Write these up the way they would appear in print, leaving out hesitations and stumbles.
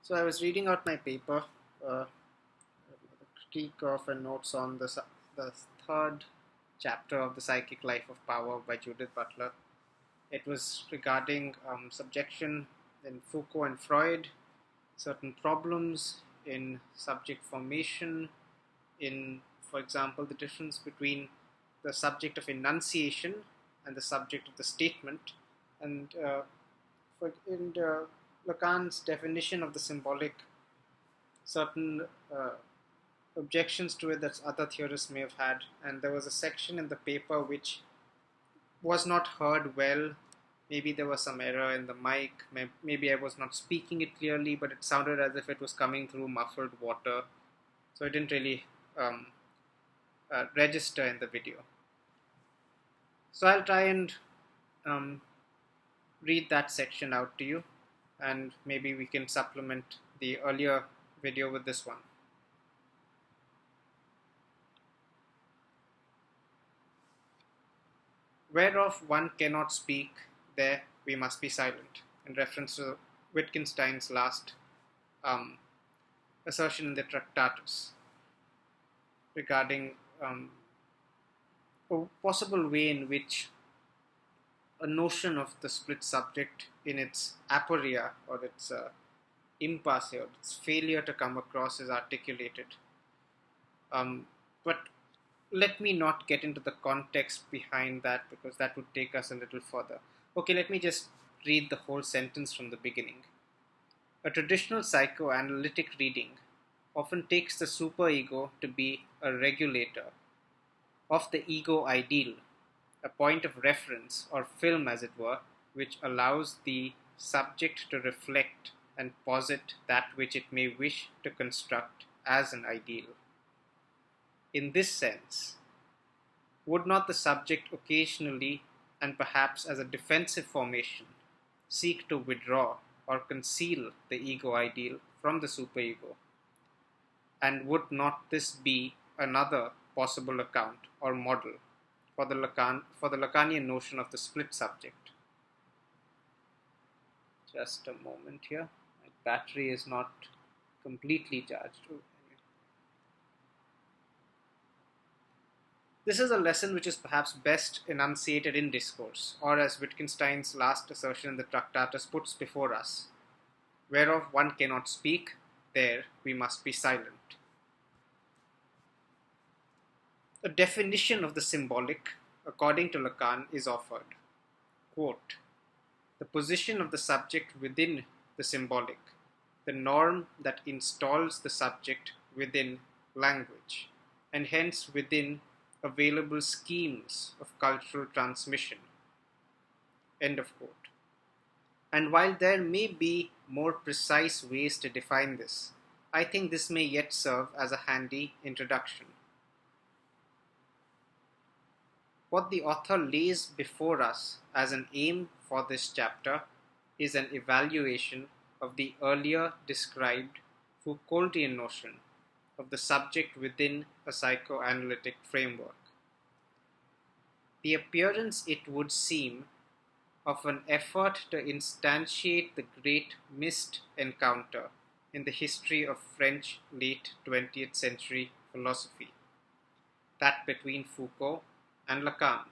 So I was reading out my paper, uh, critique of and notes on the third chapter of The Psychic Life of Power by Judith Butler. It was regarding subjection in Foucault and Freud, certain problems in subject formation, in, for example, the difference between the subject of enunciation and the subject of the statement, and in Lacan's definition of the symbolic, certain objections to it that other theorists may have had. And there was a section in the paper which was not heard well. Maybe there was some error in the mic. Maybe I was not speaking it clearly, but it sounded as if it was coming through muffled water. So it didn't really register in the video. So I'll try and um, read that section out to you, and maybe we can supplement the earlier video with this one. Whereof one cannot speak, there we must be silent, in reference to Wittgenstein's last assertion in the Tractatus regarding a possible way in which a notion of the split subject in its aporia or its impasse or its failure to come across is articulated. But let me not get into the context behind that, because that would take us a little further. Okay, let me just read the whole sentence from the beginning. A traditional psychoanalytic reading often takes the superego to be a regulator of the ego ideal, a point of reference or film, as it were, which allows the subject to reflect and posit that which it may wish to construct as an ideal. In this sense, would not the subject occasionally, and perhaps as a defensive formation, seek to withdraw or conceal the ego ideal from the superego? And would not this be another possible account or model for the Lacanian notion of the split subject? Just a moment here. My battery is not completely charged. This is a lesson which is perhaps best enunciated in discourse, or as Wittgenstein's last assertion in the Tractatus puts before us, whereof one cannot speak, there we must be silent. A definition of the symbolic, according to Lacan, is offered. Quote, the position of the subject within the symbolic, the norm that installs the subject within language, and hence within available schemes of cultural transmission. End of quote. And while there may be more precise ways to define this, I think this may yet serve as a handy introduction. What the author lays before us as an aim for this chapter is an evaluation of the earlier described Foucaultian notion of the subject within a psychoanalytic framework. The appearance, it would seem, of an effort to instantiate the great missed encounter in the history of French late 20th century philosophy, that between Foucault and Lacan.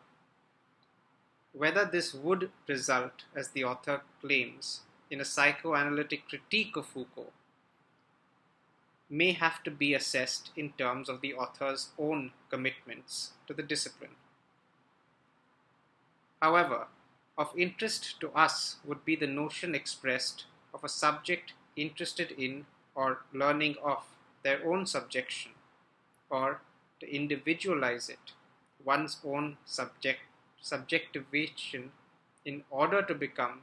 Whether this would result, as the author claims, in a psychoanalytic critique of Foucault may have to be assessed in terms of the author's own commitments to the discipline. However, of interest to us would be the notion expressed of a subject interested in or learning of their own subjection, or to individualize it, one's own subjectivation, in order to become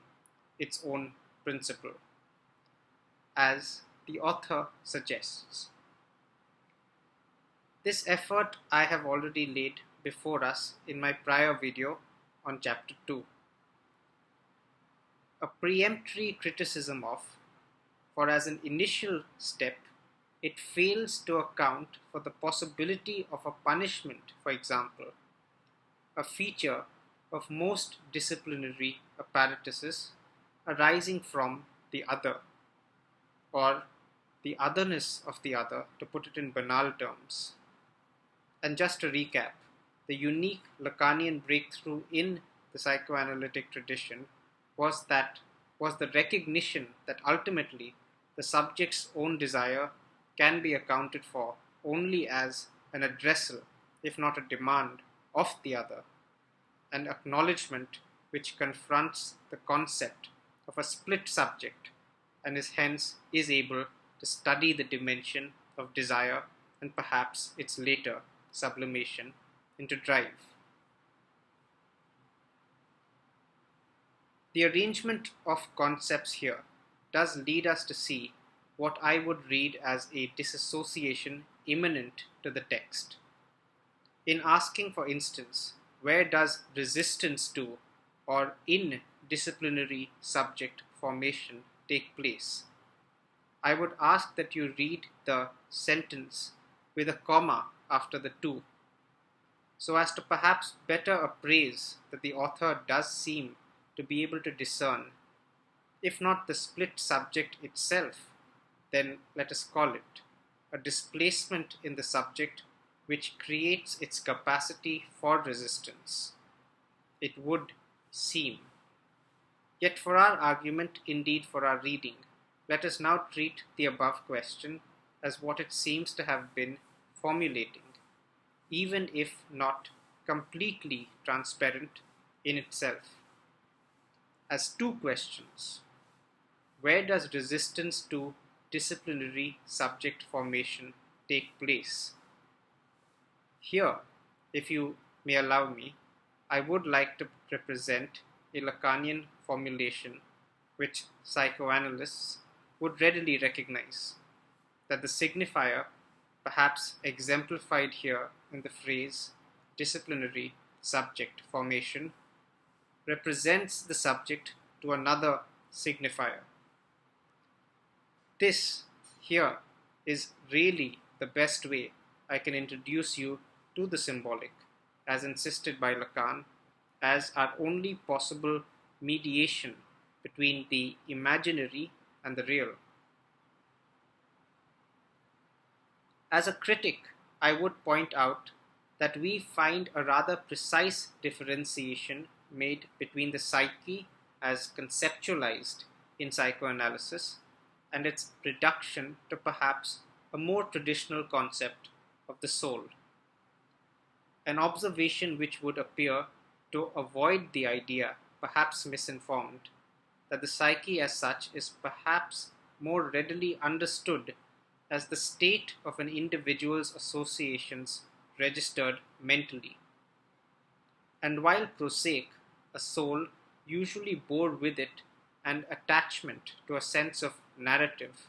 its own principle, as the author suggests. This effort I have already laid before us in my prior video on chapter 2. A peremptory criticism of, for as an initial step, it fails to account for the possibility of a punishment, for example, a feature of most disciplinary apparatuses arising from the other. or the otherness of the other, to put it in banal terms. And just to recap, the unique Lacanian breakthrough in the psychoanalytic tradition was the recognition that ultimately the subject's own desire can be accounted for only as an addressal, if not a demand, of the other, an acknowledgement which confronts the concept of a split subject and is able to study the dimension of desire and perhaps its later sublimation into drive. The arrangement of concepts here does lead us to see what I would read as a disassociation immanent to the text. In asking, for instance, where does resistance to or in disciplinary subject formation take place, I would ask that you read the sentence with a comma after the to, so as to perhaps better appraise that the author does seem to be able to discern, if not the split subject itself, then let us call it a displacement in the subject which creates its capacity for resistance. It would seem. Yet for our argument, indeed for our reading, let us now treat the above question as what it seems to have been formulating, even if not completely transparent in itself, as two questions. Where does resistance to disciplinary subject formation take place? Here, if you may allow me, I would like to represent a Lacanian formulation which psychoanalysts would readily recognize, that the signifier, perhaps exemplified here in the phrase disciplinary subject formation, represents the subject to another signifier. This here is really the best way I can introduce you to the symbolic, as insisted by Lacan, as our only possible mediation between the imaginary and the real. As a critic, I would point out that we find a rather precise differentiation made between the psyche as conceptualized in psychoanalysis and its reduction to perhaps a more traditional concept of the soul. An observation which would appear to avoid the idea, perhaps misinformed, that the psyche as such is perhaps more readily understood as the state of an individual's associations registered mentally. And while prosaic, a soul usually bore with it an attachment to a sense of narrative,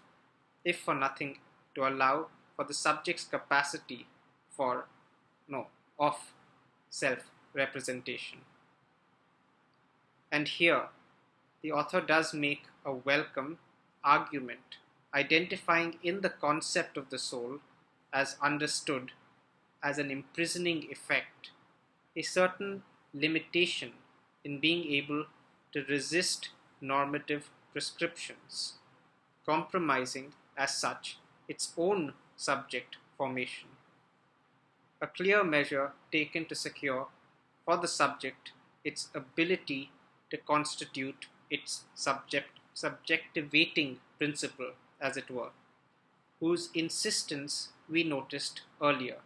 if for nothing to allow for the subject's capacity of self-representation. And here, the author does make a welcome argument, identifying in the concept of the soul as understood as an imprisoning effect, a certain limitation in being able to resist normative prescriptions, compromising as such its own subject formation. A clear measure taken to secure for the subject its ability to constitute its subjectivating principle, as it were, whose insistence we noticed earlier.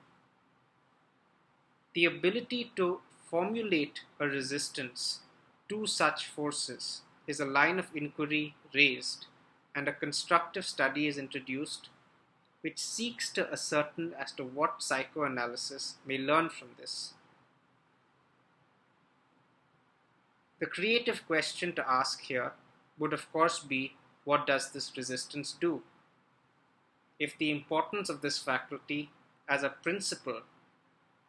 The ability to formulate a resistance to such forces is a line of inquiry raised, and a constructive study is introduced which seeks to ascertain as to what psychoanalysis may learn from this. The creative question to ask here would of course be, what does this resistance do? If the importance of this faculty as a principle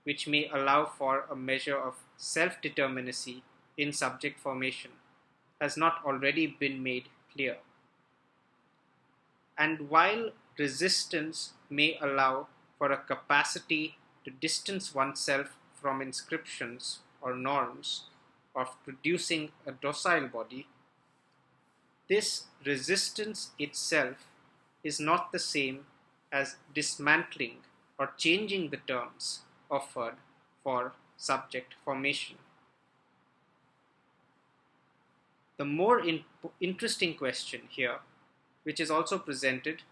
which may allow for a measure of self-determinacy in subject formation has not already been made clear. And while resistance may allow for a capacity to distance oneself from inscriptions or norms of producing a docile body, this resistance itself is not the same as dismantling or changing the terms offered for subject formation. The more interesting question here, which is also presented,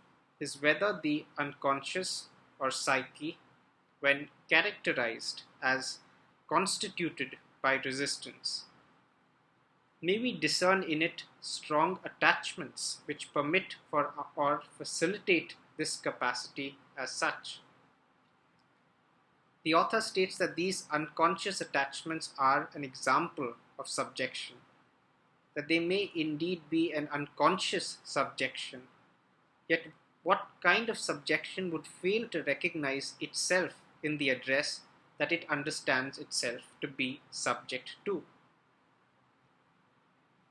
is whether the unconscious or psyche, when characterized as constituted by resistance, may we discern in it strong attachments which permit for or facilitate this capacity as such. The author states that these unconscious attachments are an example of subjection, that they may indeed be an unconscious subjection, yet what kind of subjection would fail to recognize itself in the address that it understands itself to be subject to?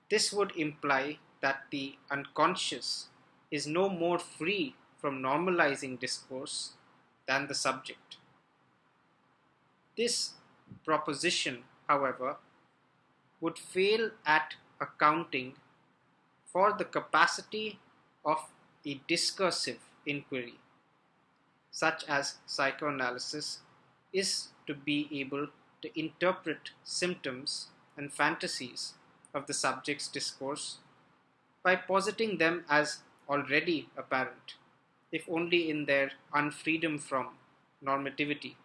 This would imply that the unconscious is no more free from normalizing discourse than the subject. This proposition, however, would fail at accounting for the capacity of a discursive inquiry, such as psychoanalysis is to be able to interpret symptoms and fantasies of the subject's discourse by positing them as already apparent, if only in their unfreedom from normativity.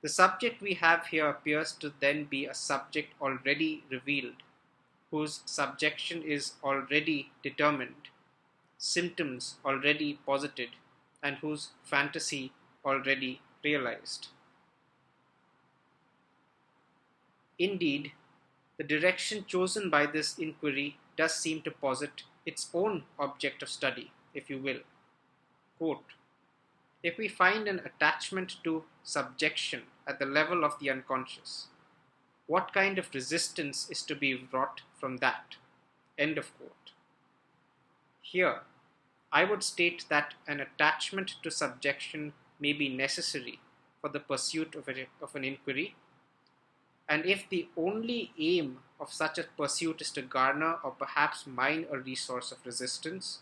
The subject we have here appears to then be a subject already revealed, whose subjection is already determined, symptoms already posited, and whose fantasy already realized. Indeed, the direction chosen by this inquiry does seem to posit its own object of study, if you will. Quote, if we find an attachment to subjection at the level of the unconscious, what kind of resistance is to be wrought from that? End of quote. Here, I would state that an attachment to subjection may be necessary for the pursuit of an inquiry, and if the only aim of such a pursuit is to garner or perhaps mine a resource of resistance,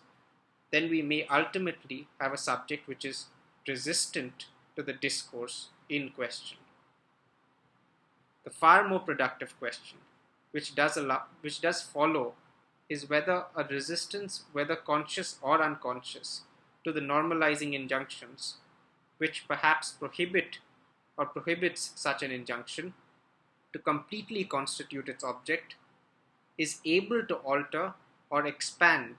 then we may ultimately have a subject which is resistant to the discourse in question. The far more productive question, which does follow, is whether a resistance, whether conscious or unconscious, to the normalizing injunctions, which perhaps prohibit or prohibits such an injunction to completely constitute its object, is able to alter or expand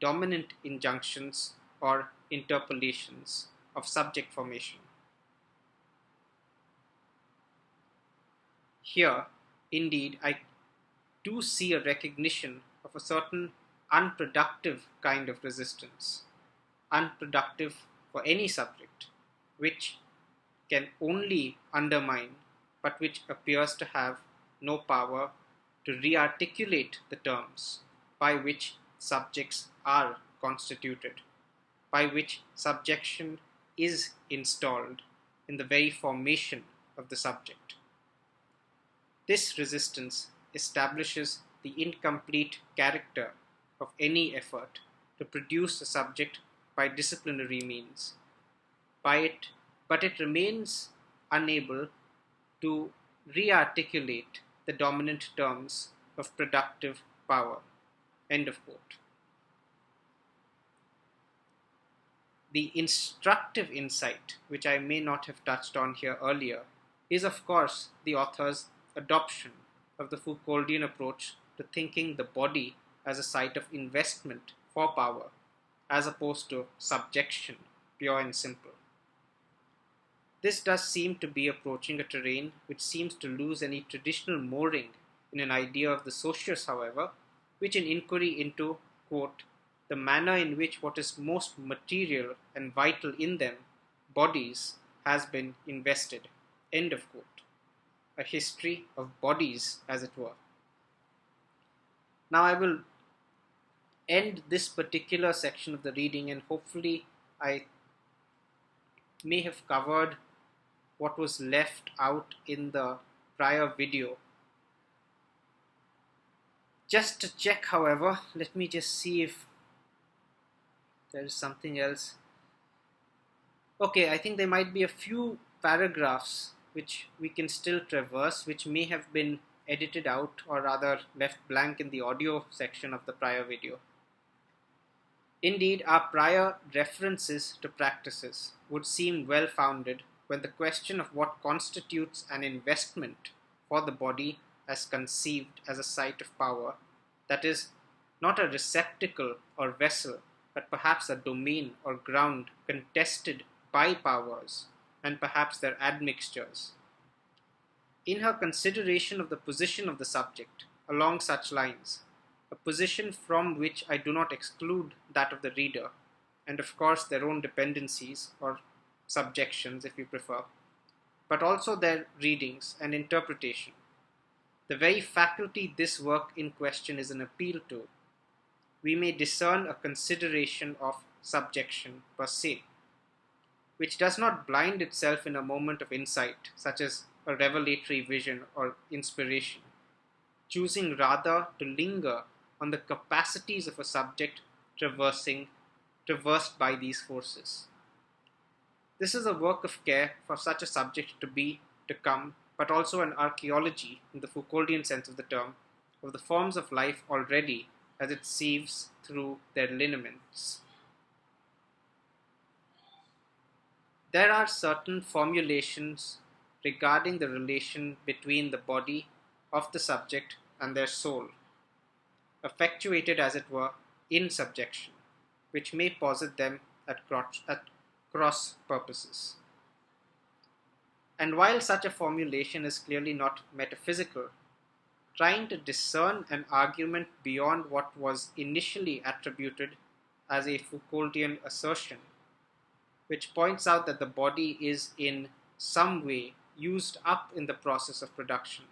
dominant injunctions or interpolations of subject formation. Here, indeed, I do see a recognition of a certain unproductive kind of resistance, unproductive for any subject, which can only undermine, but which appears to have no power to re-articulate the terms by which subjects are constituted, by which subjection is installed in the very formation of the subject. This resistance establishes the incomplete character of any effort to produce a subject by disciplinary means, but it remains unable to re-articulate the dominant terms of productive power. End of quote. The instructive insight, which I may not have touched on here earlier, is of course the author's adoption of the Foucauldian approach to thinking the body as a site of investment for power, as opposed to subjection, pure and simple. This does seem to be approaching a terrain which seems to lose any traditional mooring in an idea of the socius, however, which in inquiry into, quote, the manner in which what is most material and vital in them, bodies, has been invested, end of quote. A history of bodies, as it were. Now I will end this particular section of the reading, and hopefully I may have covered what was left out in the prior video. Just to check, however, let me just see if There is something else. Okay, I think there might be a few paragraphs which we can still traverse, which may have been edited out or rather left blank in the audio section of the prior video. Indeed, our prior references to practices would seem well founded when the question of what constitutes an investment for the body as conceived as a site of power, that is, not a receptacle or vessel, but perhaps a domain or ground contested by powers and perhaps their admixtures. In her consideration of the position of the subject along such lines, a position from which I do not exclude that of the reader, and of course their own dependencies or subjections if you prefer, but also their readings and interpretation. The very faculty this work in question is an appeal to, we may discern a consideration of subjection per se, which does not blind itself in a moment of insight, such as a revelatory vision or inspiration, choosing rather to linger on the capacities of a subject traversed by these forces. This is a work of care for such a subject to come, but also an archaeology, in the Foucauldian sense of the term, of the forms of life already as it sieves through their lineaments. There are certain formulations regarding the relation between the body of the subject and their soul, effectuated as it were in subjection, which may posit them at cross purposes. And while such a formulation is clearly not metaphysical, trying to discern an argument beyond what was initially attributed as a Foucauldian assertion, which points out that the body is in some way used up in the process of production,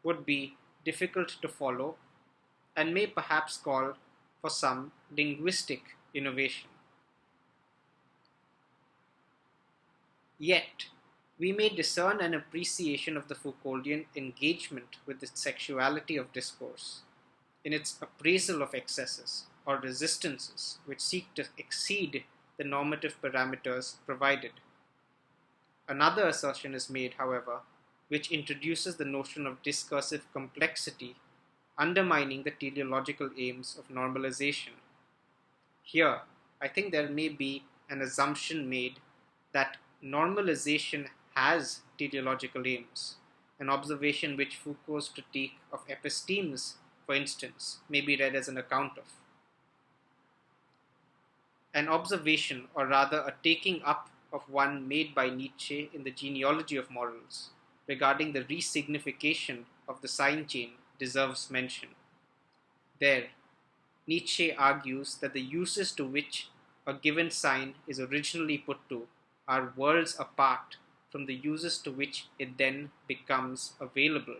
would be difficult to follow and may perhaps call for some linguistic innovation. Yet, we may discern an appreciation of the Foucauldian engagement with the sexuality of discourse, in its appraisal of excesses or resistances which seek to exceed the normative parameters provided. Another assertion is made, however, which introduces the notion of discursive complexity, undermining the teleological aims of normalization. Here, I think there may be an assumption made that normalization has teleological aims, an observation which Foucault's critique of epistemes, for instance, may be read as an account of. An observation, or rather a taking up of one made by Nietzsche in the Genealogy of Morals, regarding the resignification of the sign chain deserves mention. There, Nietzsche argues that the uses to which a given sign is originally put to are worlds apart from the uses to which it then becomes available.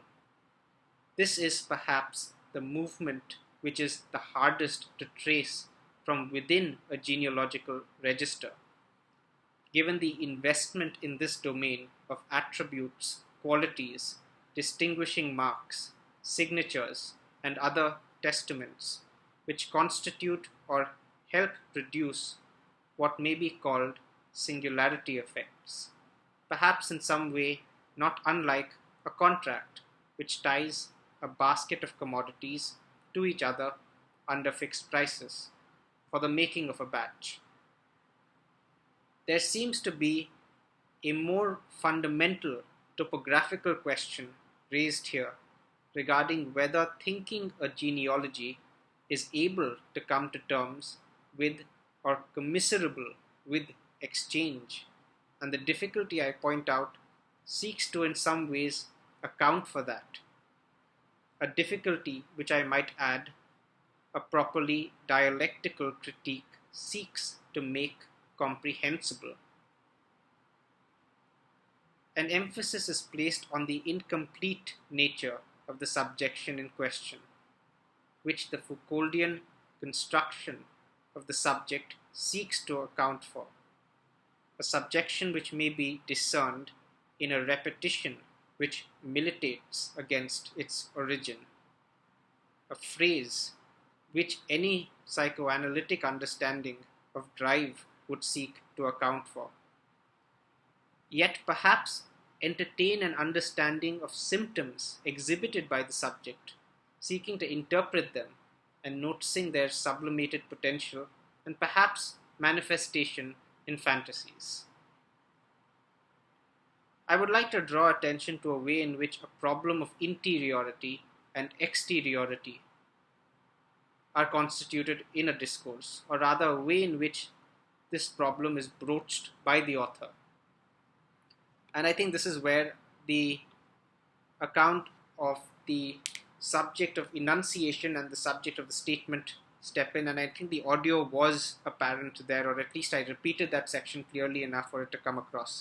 This is perhaps the movement which is the hardest to trace from within a genealogical register, given the investment in this domain of attributes, qualities, distinguishing marks, signatures, and other testaments, which constitute or help produce what may be called singularity effects, perhaps in some way not unlike a contract which ties a basket of commodities to each other under fixed prices for the making of a batch. There seems to be a more fundamental topographical question raised here regarding whether thinking a genealogy is able to come to terms with or commiserable with exchange, and the difficulty I point out seeks to in some ways account for that. A difficulty which I might add a properly dialectical critique seeks to make comprehensible. An emphasis is placed on the incomplete nature of the subjection in question, which the Foucauldian construction of the subject seeks to account for, a subjection which may be discerned in a repetition which militates against its origin, a phrase which any psychoanalytic understanding of drive would seek to account for. Yet perhaps entertain an understanding of symptoms exhibited by the subject, seeking to interpret them and noticing their sublimated potential and perhaps manifestation in fantasies. I would like to draw attention to a way in which a problem of interiority and exteriority are constituted in a discourse, or rather a way in which this problem is broached by the author. And I think this is where the account of the subject of enunciation and the subject of the statement step in, and I think the audio was apparent there, or at least I repeated that section clearly enough for it to come across.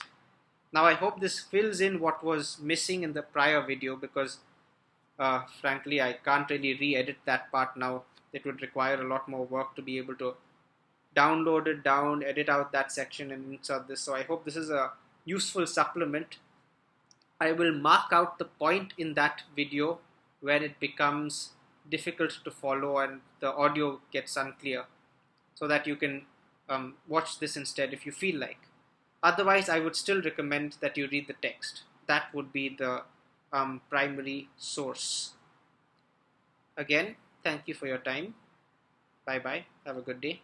Now I hope this fills in what was missing in the prior video, because frankly I can't really re-edit that part now. It would require a lot more work to be able to download it down, edit out that section and insert this. So I hope this is a useful supplement. I will mark out the point in that video where it becomes difficult to follow and the audio gets unclear, so that you can watch this instead if you feel like. Otherwise, I would still recommend that you read the text. That would be the primary source. Again, thank you for your time. Bye bye. Have a good day.